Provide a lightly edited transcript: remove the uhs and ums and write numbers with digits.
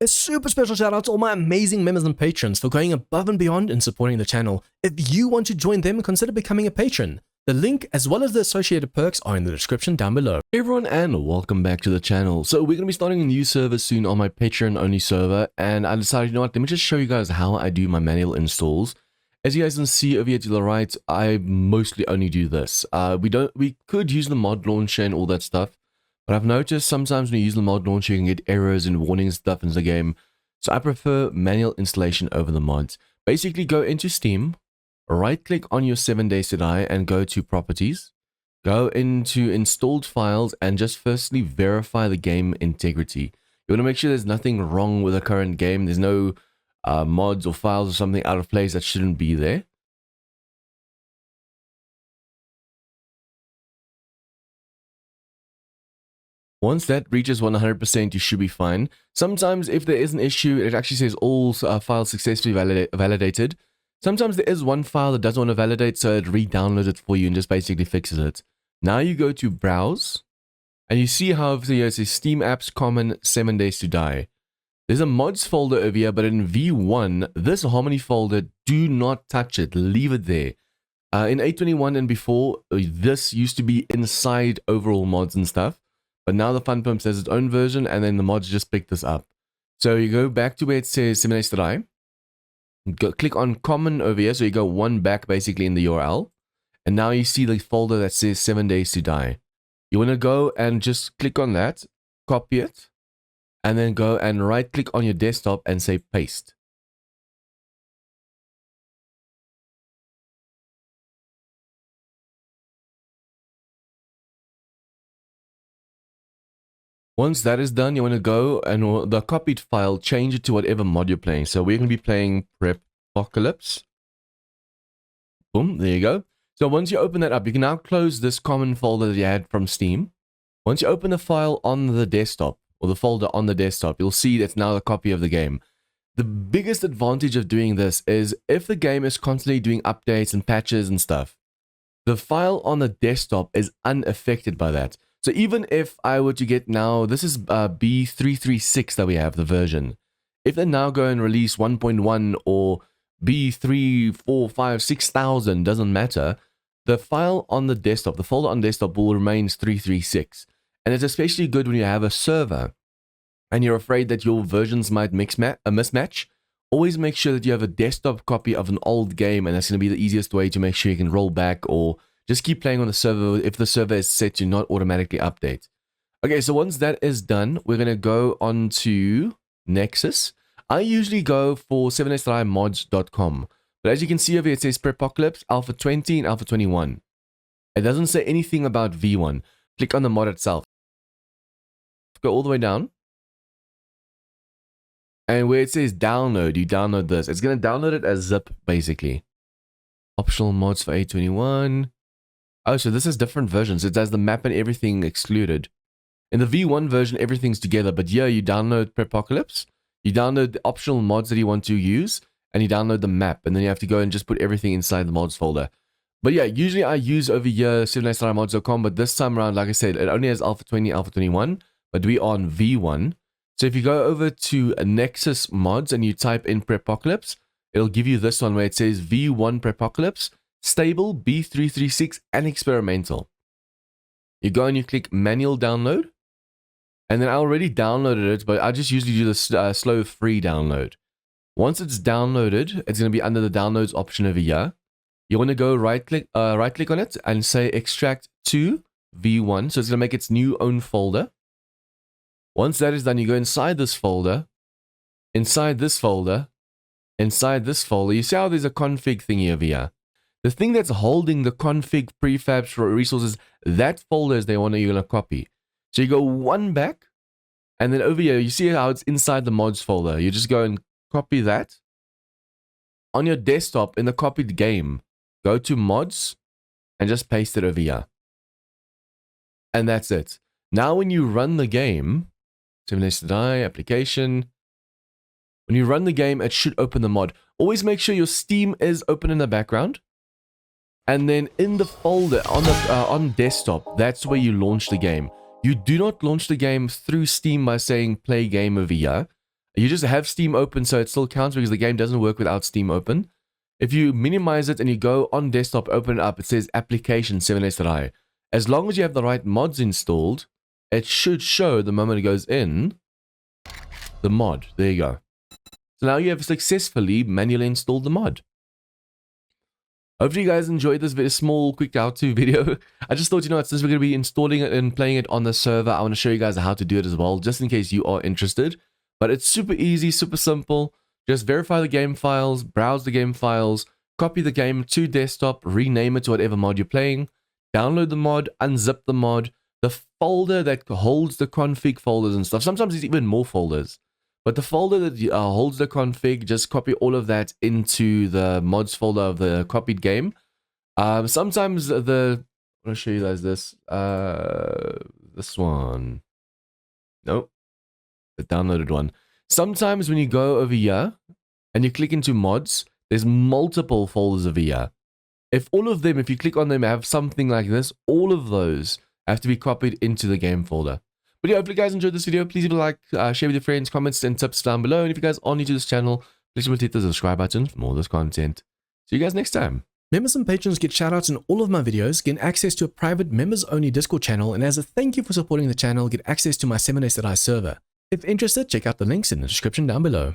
A super special shout out to all my amazing members and patrons for going above and beyond in supporting the channel. If you want to join them, consider becoming a patron. The link as well as the associated perks are in the description down below. Hey everyone, and welcome back to the channel. So we're going to be starting a new server soon on my Patreon only server, and I decided, you know what, let me just show you guys how I do my manual installs. As you guys can see over here to the right, I mostly only do this. We could use the mod launcher and all that stuff, but I've noticed sometimes when you use the mod launcher you can get errors and warnings and stuff in the game. So I prefer manual installation over the mods. Basically go into Steam, right click on your 7 days to die and go to properties. Go into installed files and just firstly verify the game integrity. You want to make sure there's nothing wrong with the current game. There's no mods or files or something out of place that shouldn't be there. Once that reaches 100%, you should be fine. Sometimes if there is an issue, it actually says all files successfully validated. Sometimes there is one file that doesn't want to validate, so it re-downloads it for you and just basically fixes it. Now you go to browse, and you see how over here it says Steam Apps Common 7 Days to Die. There's a mods folder over here, but in V1, this Harmony folder, do not touch it. Leave it there. In 8.21 and before, this used to be inside Overhaul mods and stuff, but now the Fun Pump has its own version, and then the mods just picked this up. So you go back to where it says 7 Days to Die. Click on Common over here, so you go one back basically in the URL, and now you see the folder that says 7 Days to Die. You want to go and just click on that, copy it, and then go and right click on your desktop and say paste. Once that is done, you want to go and the copied file, change it to whatever mod you're playing. So we're going to be playing Apocalypse. Boom, there you go. So once you open that up, you can now close this common folder that you had from Steam. Once you open the file on the desktop, or the folder on the desktop, you'll see that's now a copy of the game. The biggest advantage of doing this is if the game is constantly doing updates and patches and stuff, the file on the desktop is unaffected by that. So even if I were to get now, this is B336 that we have, the version. If they now go and release 1.1 or B3, 4, 5, 6,000, doesn't matter, the file on the desktop, the folder on desktop will remain 336. And it's especially good when you have a server and you're afraid that your versions might mismatch. Always make sure that you have a desktop copy of an old game, and that's going to be the easiest way to make sure you can roll back or just keep playing on the server if the server is set to not automatically update. Okay, so once that is done, we're going to go on to Nexus. I usually go for 7daysdiemods.com. But as you can see over here, it says Prepocalypse, Alpha 20 and Alpha 21. It doesn't say anything about V1. Click on the mod itself. Go all the way down. And where it says download, you download this. It's going to download it as zip, basically. Optional mods for 8.21. Oh, so this is different versions. It has the map and everything excluded. In the V1 version, everything's together. But here, you download Prepocalypse. You download the optional mods that you want to use. And you download the map. And then you have to go and just put everything inside the mods folder. But yeah, usually I use over here 7daysdiemods.com. But this time around, like I said, it only has Alpha 20, Alpha 21. But we are on V1. So if you go over to Nexus mods and you type in Prepocalypse, it'll give you this one where it says V1 Prepocalypse, stable, B336, and experimental. You go and you click manual download. And then I already downloaded it, but I just usually do the slow free download. Once it's downloaded, it's going to be under the downloads option over here. You want to go right click on it and say extract to V1. So it's going to make its new own folder. Once that is done, you go inside this folder, inside this folder, inside this folder. You see how there's a config thingy over here? The thing that's holding the config prefabs resources, that folder is the one that you're going to copy. So you go one back, and then over here, you see how it's inside the mods folder. You just go and copy that. On your desktop, in the copied game, go to mods, and just paste it over here. And that's it. Now when you run the game, 7 Days to Die, application. When you run the game, it should open the mod. Always make sure your Steam is open in the background. And then in the folder on desktop, that's where you launch the game. You do not launch the game through Steam by saying play game over here. You just have Steam open, so it still counts because the game doesn't work without Steam open. If you minimize it and you go on desktop, open it up, it says application 7s.i. As long as you have the right mods installed, it should show the moment it goes in the mod. There you go. So now you have successfully manually installed the mod. Hopefully you guys enjoyed this very small, quick how-to video. I just thought, since we're going to be installing it and playing it on the server, I want to show you guys how to do it as well, just in case you are interested. But it's super easy, super simple. Just verify the game files, browse the game files, copy the game to desktop, rename it to whatever mod you're playing, download the mod, unzip the mod, the folder that holds the config folders and stuff. Sometimes there's even more folders. But the folder that holds the config, just copy all of that into the mods folder of the copied game. Sometimes I'm going to show you guys this. This one. Nope. The downloaded one. Sometimes when you go over here and you click into mods, there's multiple folders over here. If all of them, if you click on them, have something like this, all of those have to be copied into the game folder. But yeah, hopefully you guys enjoyed this video. Please leave a like, share with your friends, comments and tips down below. And if you guys are new to this channel, please hit the subscribe button for more of this content. See you guys next time. Members and patrons get shoutouts in all of my videos, get access to a private members-only Discord channel, and as a thank you for supporting the channel, get access to my 7s.i server. If interested, check out the links in the description down below.